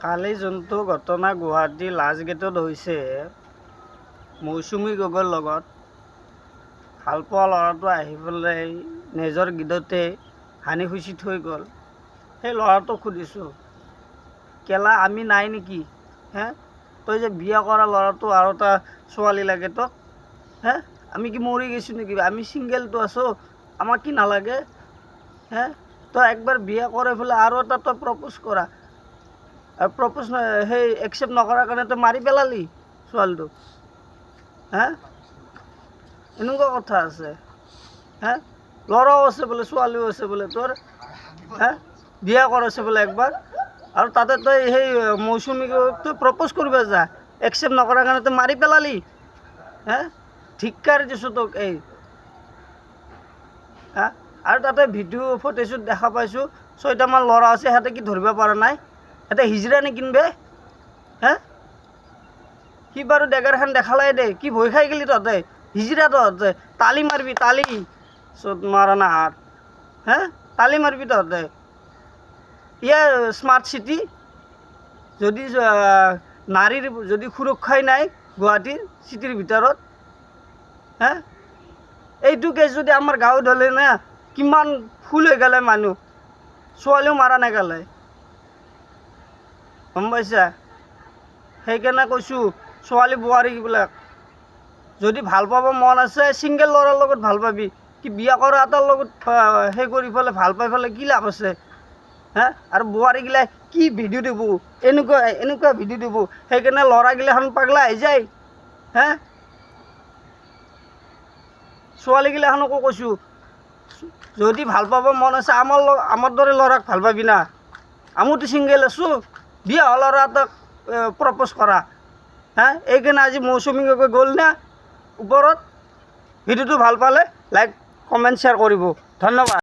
কালি যোনটো ঘটনা গুৱাহাটী লাষ্ট গেটত হৈছে, মৌচুমী গগৈৰ লগত ভাল পোৱা ল'ৰাটো আহি পেলাই নিজৰ গীততে হানি খুচি থৈ গ'ল। সেই ল'ৰাটোক সুধিছোঁ, কেলা আমি নাই নেকি? তই যে বিয়া কৰা ল'ৰাটো আৰু এটা ছোৱালী লাগে তোক? আমি কি মৰি গৈছোঁ নেকি? আমি ছিংগেলটো আছোঁ, আমাক কি নালাগে? তই একবাৰ বিয়া কৰি পেলাই আৰু এটা তই প্ৰপ'জ কৰা, আৰু প্ৰপ'জ সেই একচেপ্ট নকৰাৰ কাৰণে তই মাৰি পেলালি ছোৱালীটোক। এনেকুৱা কথা আছে? ল'ৰাও আছে বোলে, ছোৱালীও আছে বোলে তোৰ। বিয়া কৰাইছে বোলে একবাৰ, আৰু তাতে তই সেই মৌচুমীক তই প্ৰপ'জ কৰিব যা, একচেপ্ট নকৰাৰ কাৰণে তই মাৰি পেলালি। ধিক্কাৰ দিছোঁ তোক। আৰু তাতে ভিডিঅ' ফুটেজত দেখা পাইছোঁ 6টামান ল'ৰা আছে, সিহঁতে কি ধৰিব পৰা নাই? সিহঁতে হিজৰা নিকিনবে? সি বাৰু ডেগাৰখান দেখালাই দে, কি ভয় খাই গেলি তহঁতে? হিজৰা তহঁতে, তালি মাৰিবি, তালি চ'ত মাৰা নাহাৰ। তালি মাৰিবি তহঁতে। ইয়াৰ স্মাৰ্ট চিটি, যদি নাৰীৰ যদি সুৰক্ষাই নাই গুৱাহাটীৰ চিটিৰ ভিতৰত, এইটো কেছ যদি আমাৰ গাঁৱত হ'লে না, কিমান ফুল হৈ গ'লে মানুহ, ছোৱালীও মাৰা নেগেলে। গম পাইছা? সেইকাৰণে কৈছোঁ, ছোৱালী বোৱাৰীবিলাক যদি ভাল পাব মন আছে, ছিংগেল ল'ৰাৰ লগত ভাল পাবি। কি বিয়া কৰা এটাৰ লগত সেই কৰি পেলাই ভাল পাই পেলাই কি লাভ আছে? আৰু বোৱাৰীগিলাই কি ভিডিঅ' দিব, এনেকুৱা ভিডিঅ' দিব, সেইকাৰণে ল'ৰাগিলাখন পাগলা হৈ যায়। ছোৱালীগিলাখনকো কৈছোঁ, যদি ভাল পাব মন আছে, আমাৰ দৰে ল'ৰাক ভাল পাবি না। আমিতো ছিংগেল আছোঁ, বিয়া হোৱা ল'ৰা এটাক প্ৰপ'জ কৰা। এইকাৰণে আজি মৌচুমী গগৈ গ'ল না ওপৰত। ভিডিঅ'টো ভাল পালে লাইক, কমেণ্ট, শ্বেয়াৰ কৰিব। ধন্যবাদ।